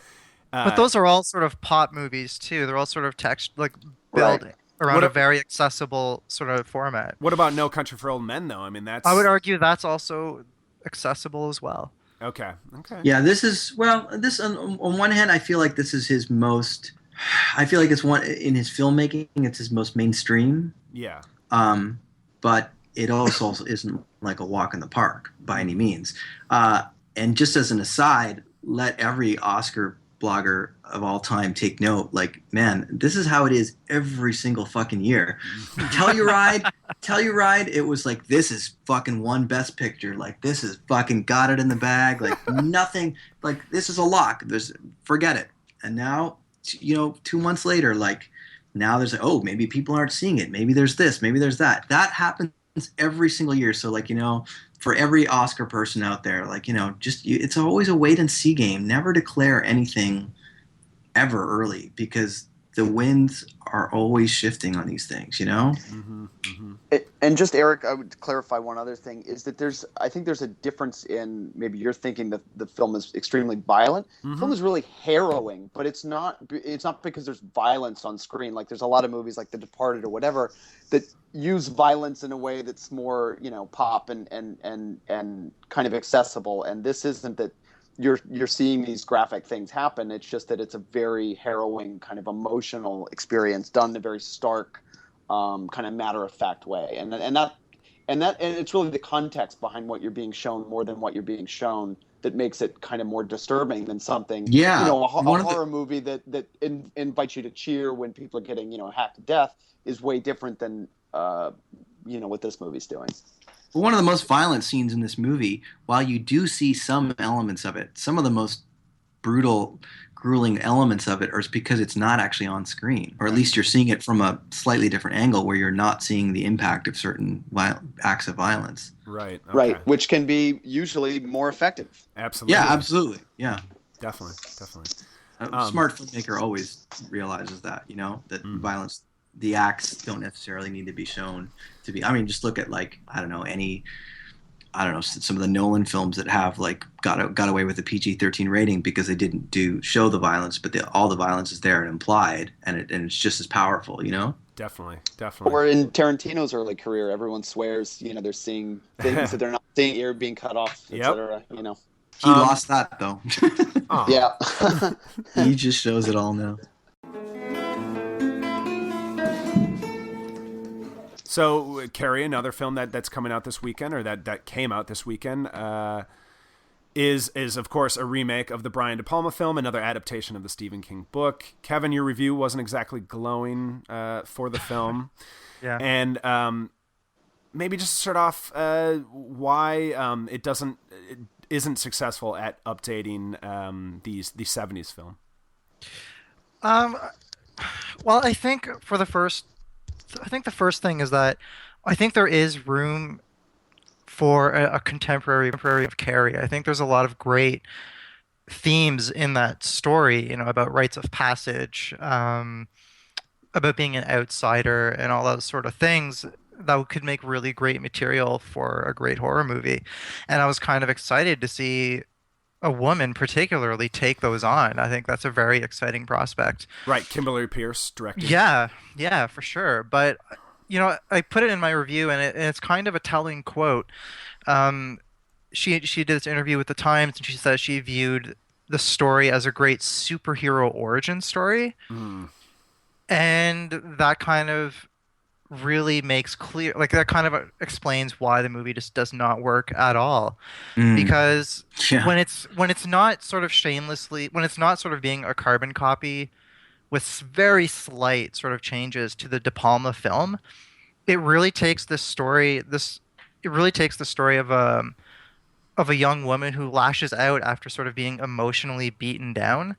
but those are all sort of pop movies too. They're all sort of built around a very accessible sort of format. What about No Country for Old Men, though? I mean, I would argue that's also accessible as well. Okay. Yeah, this is this on one hand, I feel like this is his most. I feel like it's one in his filmmaking. It's his most mainstream. Yeah. But it also isn't like a walk in the park by any means. And just as an aside, let every Oscar blogger of all time take note. Like, man, this is how it is every single fucking year. Telluride, it was like, this is fucking one Best Picture. Like, this is fucking got it in the bag. Like, nothing. Like, this is a lock. Forget it. And now, 2 months later, like, now there's maybe people aren't seeing it. Maybe there's this. Maybe there's that. That happens every single year. So, like, for every Oscar person out there, like, it's always a wait and see game. Never declare anything ever early, because the winds are always shifting on these things, And just, Eric, I would clarify one other thing, is that I think there's a difference in, maybe you're thinking that the film is extremely violent. The film is really harrowing, but it's not because there's violence on screen. Like, there's a lot of movies like The Departed or whatever that use violence in a way that's more, pop and kind of accessible. And this isn't that you're seeing these graphic things happen. It's just that it's a very harrowing kind of emotional experience done in a very stark, kind of matter-of-fact way, and it's really the context behind what you're being shown more than what you're being shown that makes it kind of more disturbing than something. A horror movie that invites you to cheer when people are getting hacked to death is way different than what this movie's doing. One of the most violent scenes in this movie, while you do see some elements of it, some of the most brutal, grueling elements of it are because it's not actually on screen, or at least you're seeing it from a slightly different angle where you're not seeing the impact of certain acts of violence. Right. Okay. Right, which can be usually more effective. Absolutely. Yeah, absolutely. Yeah. Definitely. A smart filmmaker always realizes that, that violence, the acts don't necessarily need to be shown to be. I mean, just look at some of the Nolan films that have got away with a PG-13 rating because they didn't show the violence, but all the violence is there and implied, and it's just as powerful, Definitely. Or in Tarantino's early career, everyone swears, they're seeing things that they're not seeing, ear being cut off, etc. He lost that though. Yeah. He just shows it all now. So, Carrie, another film that's coming out this weekend, or that came out this weekend, is of course a remake of the Brian De Palma film, another adaptation of the Stephen King book. Kevin, your review wasn't exactly glowing for the film. Yeah. And maybe just to start off, why it isn't successful at updating the 70s film. Well, I think the first thing is that I think there is room for a contemporary of Carrie. I think there's a lot of great themes in that story, about rites of passage, about being an outsider, and all those sort of things that could make really great material for a great horror movie. And I was kind of excited to see a woman particularly take those on. I think that's a very exciting prospect. Right, Kimberly Pierce directed. Yeah, for sure. But I put it in my review, and it's kind of a telling quote. She did this interview with the Times, and she says she viewed the story as a great superhero origin story, and that kind of really makes clear, like that kind of explains why the movie just does not work at all. Mm. Because Yeah. when it's not sort of shamelessly, when it's not sort of being a carbon copy with very slight sort of changes to the De Palma film, it really takes this story, it really takes the story of a young woman who lashes out after sort of being emotionally beaten down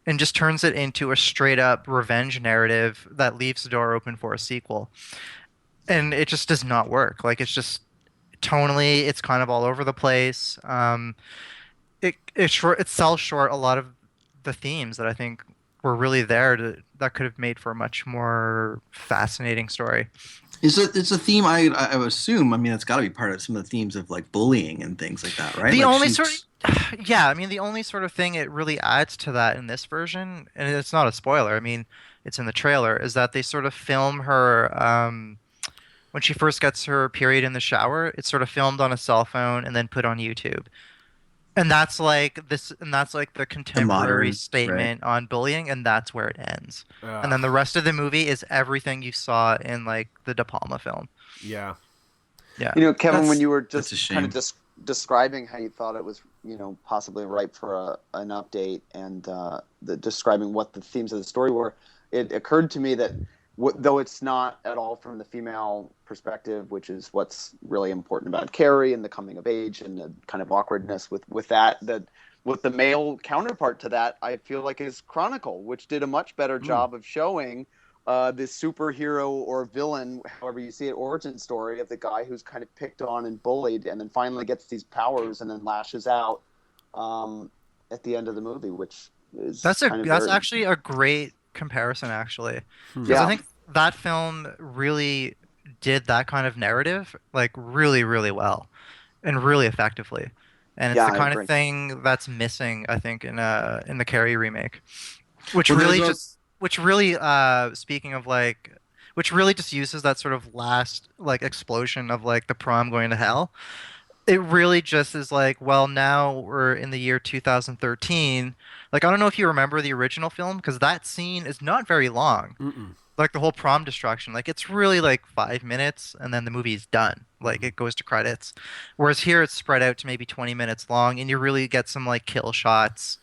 and just turns it into a straight up revenge narrative that leaves the door open for a sequel. And it just does not work. Like it's just tonally, it's kind of all over the place. It sells short a lot of the themes that I think were really there that could have made for a much more fascinating story. It's a theme I would assume. I mean, it's got to be part of some of the themes of like bullying and things like that, right? The Like only she's yeah, I mean, the only sort of thing it really adds to that in this version, and it's not a spoiler, I mean, it's in the trailer, is that they sort of film her when she first gets her period in the shower. It's sort of filmed on a cell phone and then put on YouTube. And that's like the the contemporary modern, right? statement on bullying, and that's where it ends. And then Ugh. the rest of the movie is everything you saw in like the De Palma film. Yeah. Yeah. Kevin, when That's you were that's a just kind shame. of describing how you thought it was, possibly ripe for an update and describing what the themes of the story were, it occurred to me that though it's not at all from the female perspective, which is what's really important about Carrie and the coming of age and the kind of awkwardness with that with the male counterpart to that, I feel like is Chronicle, which did a much better job of showing this superhero or villain, however you see it, origin story of the guy who's kind of picked on and bullied and then finally gets these powers and then lashes out at the end of the movie, which is That's actually a great comparison, actually, because I yeah. think that film really did that kind of narrative like really, really well and really effectively. And it's Yeah, the I kind of agree. thing that's missing, I think, in the Carrie remake, which Well, there's really a just which really speaking of like which really just uses that sort of last like explosion of like the prom going to hell. It really just is like, well, now we're in the year 2013. Like, I don't know if you remember the original film, because that scene is not very long. Mm-mm. Like the whole prom destruction, like it's really like 5 minutes, and then the movie's done. Like Mm-hmm. it goes to credits. Whereas here it's spread out to maybe 20 minutes long, and you really get some like kill shots,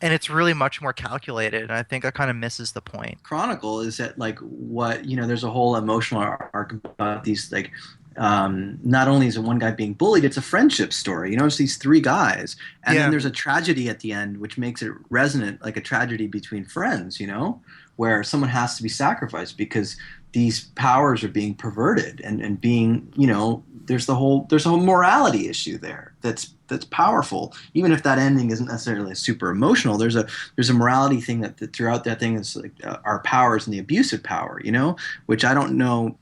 and it's really much more calculated. And I think that kind of misses the point. Chronicle is that like what there's a whole emotional arc about these like not only is it one guy being bullied, it's a friendship story. It's these three guys, and then Yeah. there's a tragedy at the end, which makes it resonant, like a tragedy between friends. Where someone has to be sacrificed because these powers are being perverted and being there's a whole morality issue there that's powerful, even if that ending isn't necessarily super emotional. There's a morality thing that throughout that thing is like our powers and the abuse of power, which I don't know.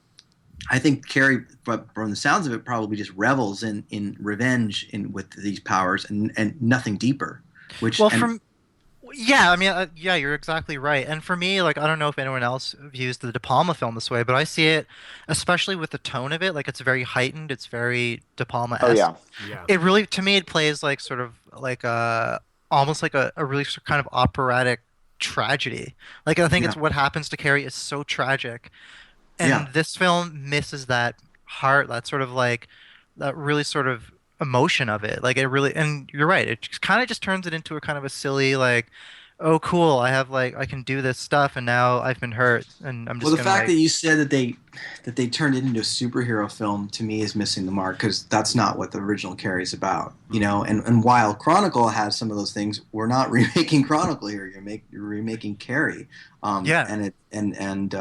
I think Carrie, from the sounds of it, probably just revels in revenge with these powers and nothing deeper. Well, yeah, I mean, yeah, you're exactly right. And for me, like, I don't know if anyone else views the De Palma film this way, but I see it, especially with the tone of it, like it's very heightened, it's very De Oh Palma-esque. yeah. Yeah. It really, to me, it plays like sort of like almost like a really kind of operatic tragedy. Like, I think Yeah, it's what happens to Carrie is so tragic, yeah. and this film misses that heart, that sort of like that really sort of emotion of it. Like it really, and you're right, it just kind of just turns it into a kind of a silly like, oh cool, I have like I can do this stuff, and now I've been hurt, and I'm Well, just the gonna fact that like you said that they turned it into a superhero film to me is missing the mark because that's not what the original Carrie is about. And while Chronicle has some of those things, we're not remaking Chronicle here. You're remaking Carrie, yeah. and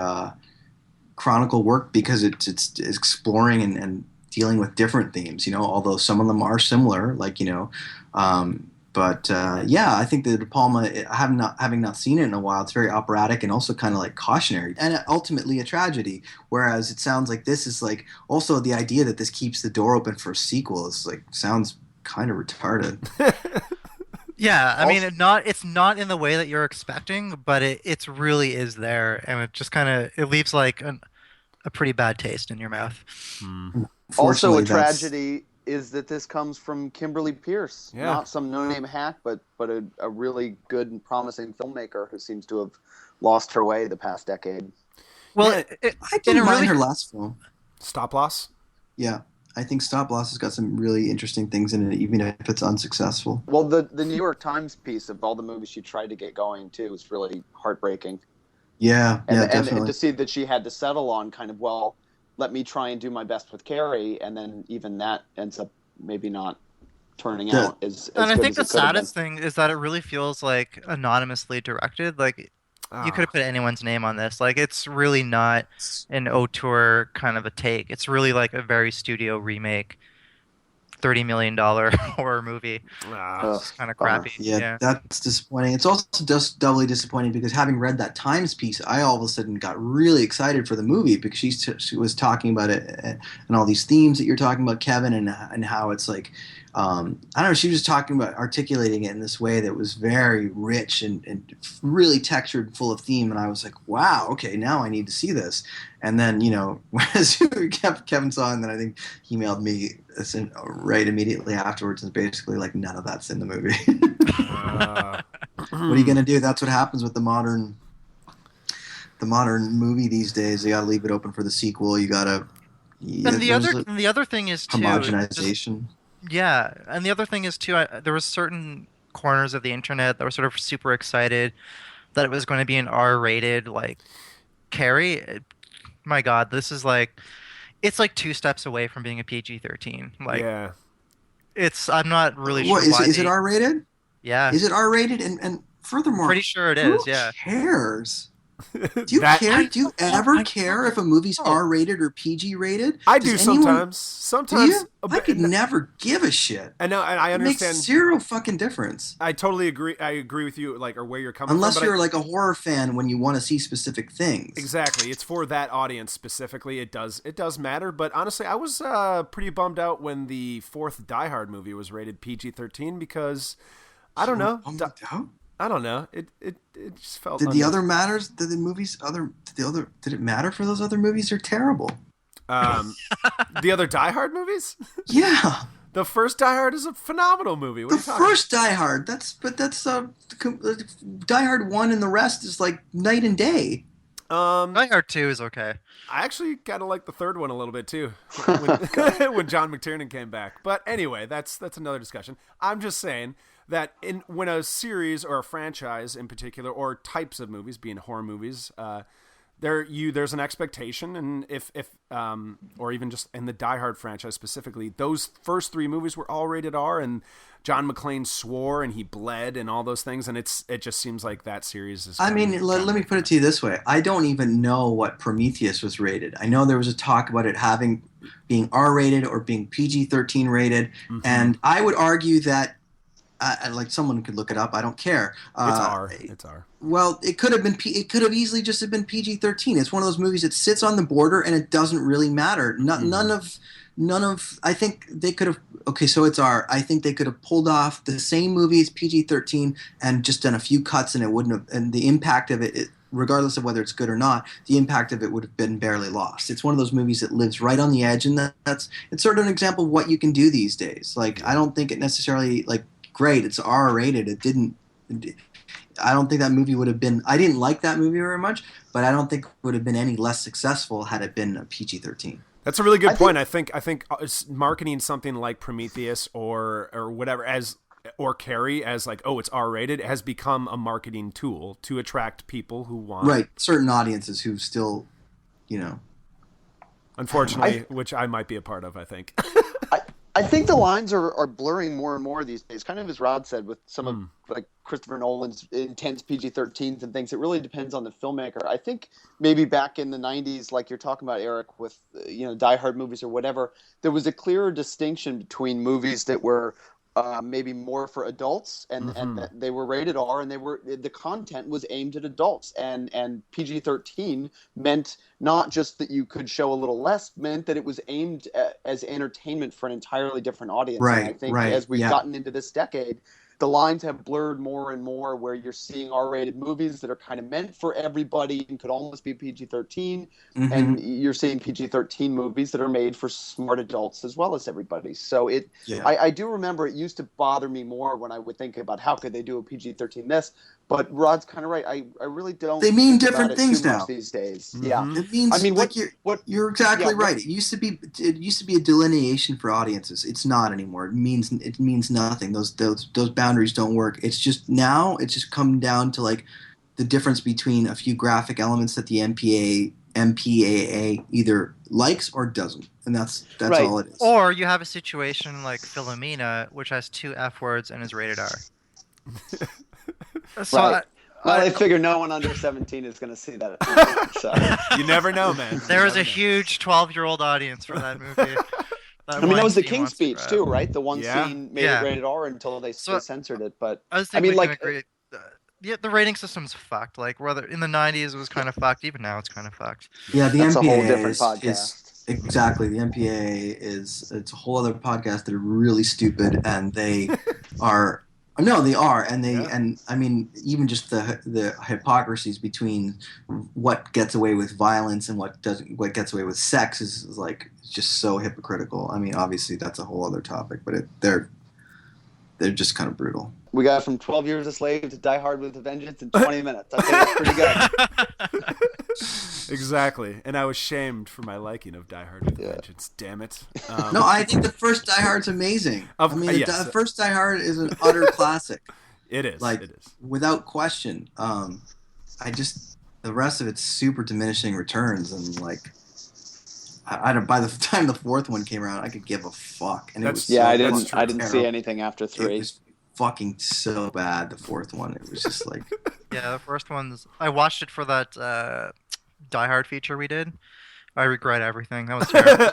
Chronicle worked because it's exploring and dealing with different themes. Although some of them are similar, like but yeah, I think the De Palma, having not seen it in a while, it's very operatic and also kind of like cautionary and ultimately a tragedy. Whereas it sounds like this is like also the idea that this keeps the door open for a sequel is like sounds kind of retarded. Yeah, I mean, Also, it's not in the way that you're expecting, but it's really is there, and it just kind of it leaves like a pretty bad taste in your mouth. Mm. also a Fortunately, that's tragedy is that this comes from Kimberly Pierce, Yeah. not some no-name hack, but a really good and promising filmmaker who seems to have lost her way the past decade. Well, Yeah, I didn't mind her last film. Stop Loss. Yeah, I think Stop Loss has got some really interesting things in it, even if it's unsuccessful. Well, the New York Times piece of all the movies she tried to get going too was really heartbreaking. Yeah, And definitely. to see that she had to settle on kind of, well, let me try and do my best with Carrie, and then even that ends up maybe not turning out as And I good think as the it could have been. saddest thing is that it really feels like anonymously directed. Like you could have put anyone's name on this. Like it's really not an auteur kind of a take. It's really like a very studio remake, $30 million horror movie. It's kind of crappy. Yeah, that's disappointing. It's also just doubly disappointing because having read that Times piece, I all of a sudden got really excited for the movie because she was talking about it and all these themes that you're talking about, Kevin, and how it's like, I don't know, she was talking about articulating it in this way that was very rich and really textured and full of theme. And I was like, wow, okay, now I need to see this. And then, as Kevin saw, and then I think he emailed me right immediately afterwards, and basically like none of that's in the movie. What are you gonna do? That's what happens with the modern movie these days. You gotta leave it open for the sequel. You gotta. And the other thing is too homogenization. Yeah, and the other thing is too, there was certain corners of the internet that were sort of super excited that it was going to be an R-rated like Carrie. My God, this is like, it's like 2 steps away from being a PG-13. Like, yeah, I'm not really sure why. Is it R-rated? Yeah. Is it R-rated? And furthermore, pretty sure it is. Who cares? Do you care? Do you ever care if a movie's R-rated or PG-rated? I do sometimes. Sometimes I could never give a shit. I know, and I understand. It makes zero fucking difference. I totally agree. I agree with you, like, or where you're coming from. Unless you're like a horror fan when you want to see specific things. Exactly, it's for that audience specifically. It does matter. But honestly, I was pretty bummed out when the fourth Die Hard movie was rated PG-13 because I don't know. I don't know. It just felt. Did the other matters? Did it matter for those other movies? They're terrible. The other Die Hard movies? Yeah. The first Die Hard is a phenomenal movie. The first Die Hard. That's Die Hard 1 and the rest is like night and day. Die Hard 2 is okay. I actually kind of like the third one a little bit too, when John McTiernan came back. But anyway, that's another discussion. I'm just saying that when a series or a franchise in particular, or types of movies, being horror movies, there's an expectation, and if or even just in the Die Hard franchise specifically, those first 3 movies were all rated R, and John McClane swore and he bled and all those things, and it just seems like that series is. I mean, let me put it to you this way: I don't even know what Prometheus was rated. I know there was a talk about it being R rated or being PG-13 rated, and I would argue that. Like someone could look it up. I don't care. It's R. Well, it could have been. It could have easily just have been PG-13. It's one of those movies that sits on the border, and it doesn't really matter. None of. I think they could have. Okay, so it's R. I think they could have pulled off the same movie as PG-13 and just done a few cuts, and it wouldn't have. And the impact of it, regardless of whether it's good or not, the impact of it would have been barely lost. It's one of those movies that lives right on the edge, and it's sort of an example of what you can do these days. Like I don't think it necessarily like. Great, it's R-rated. I don't think that movie would have been. I didn't like that movie very much, but I don't think it would have been any less successful had it been a PG-13. That's a really good point. I think marketing something like Prometheus or whatever or Carrie as like, oh, it's R-rated, has become a marketing tool to attract people who want certain audiences who still, unfortunately, which I might be a part of. I think. I think the lines are blurring more and more these days. Kind of as Rod said, with some of like Christopher Nolan's intense PG-13s and things. It really depends on the filmmaker. I think maybe back in the 90s, like you're talking about, Eric, with Die Hard movies or whatever, there was a clearer distinction between movies that were maybe more for adults and that they were rated R, and the content was aimed at adults, and PG-13 meant not just that you could show a little less, meant that it was aimed as entertainment for an entirely different audience. Right, and I think as we've gotten into this decade, the lines have blurred more and more, where you're seeing R-rated movies that are kind of meant for everybody and could almost be PG-13, and you're seeing PG-13 movies that are made for smart adults as well as everybody. So I do remember it used to bother me more when I would think about how could they do a PG-13 this, But Rod's kind of right. I really don't. They mean think different about it things too much now these days. Mm-hmm. Yeah, it means. I mean, like you're exactly right. What, It used to be a delineation for audiences. It's not anymore. It means nothing. Those boundaries don't work. It's just now. It's just come down to like the difference between a few graphic elements that the MPAA either likes or doesn't, and that's Right. all it is. Or you have a situation like Philomena, which has 2 F words and is rated R. So right. Well, I figure no one under 17 is going to see that. So. You never know, man. There was a huge 12-year-old audience for that movie. I mean, that was the King's Speech too, right? The one Yeah. scene made it rated R until they censored it. But I mean, like, yeah, the rating system's fucked. Like, whether in the 90s it was kind of fucked, even now it's kind of fucked. Yeah, the That's MPAA a whole different is podcast. Exactly. The MPAA it's a whole other podcast. They're really stupid, and they are. No, they are, and and I mean, even just the hypocrisies between what gets away with violence and what gets away with sex is like just so hypocritical. I mean, obviously that's a whole other topic, but they're just kind of brutal. We got from 12 Years a Slave to Die Hard with a Vengeance in 20 minutes. I think that's pretty good. Exactly, and I was shamed for my liking of Die Hard with a Vengeance. Damn it! No, I think the first Die Hard's amazing. The first Die Hard is an utter classic. It is. Like, it is without question. The rest of it's super diminishing returns, and like, by the time the fourth one came around, I could give a fuck. And I didn't see anything after 3. It was fucking so bad. The fourth one, it was just like. Yeah, the first one's. I watched it for that Die Hard feature we did. I regret everything. That was terrible.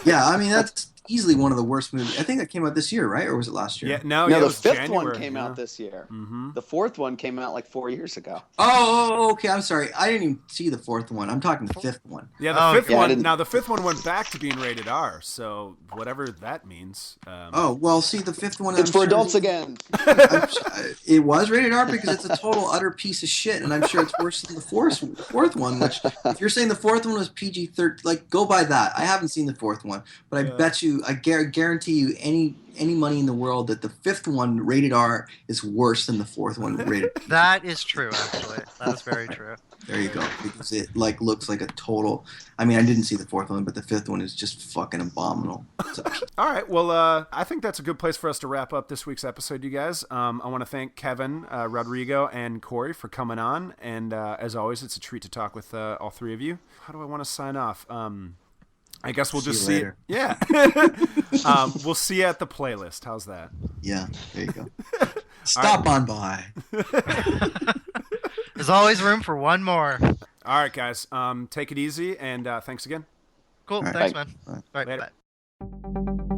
Yeah, I mean that's easily one of the worst movies. I think that came out this year, right? Or was it last year? Yeah, no, the fifth January, one came out this year. Mm-hmm. The fourth one came out like 4 years ago. Oh, okay. I'm sorry. I didn't even see the fourth one. I'm talking the fifth one. Yeah, the fifth one. Now the fifth one went back to being rated R. So whatever that means. See, the fifth one. It's for adults again. It was rated R because it's a total utter piece of shit, and I'm sure it's worse than the fourth one. Which, if you're saying the fourth one was PG-13, like go by that. I haven't seen the fourth one, but I bet you, I guarantee you, any money in the world that the fifth one rated R is worse than the fourth one rated. That is true, actually. That is very true. There you go. Because it like looks like a total. I mean, I didn't see the fourth one, but the fifth one is just fucking abominable. So. All right. Well, I think that's a good place for us to wrap up this week's episode, you guys. I want to thank Kevin, Rodrigo, and Corey for coming on. And as always, it's a treat to talk with all three of you. How do I want to sign off? I guess we'll just see later. Yeah. We'll see you at the playlist. How's that? Yeah, there you go. Stop on by. There's always room for one more. All right, guys. Take it easy, and thanks again. Cool. All right. Thanks, man. Bye. All right, Later. bye.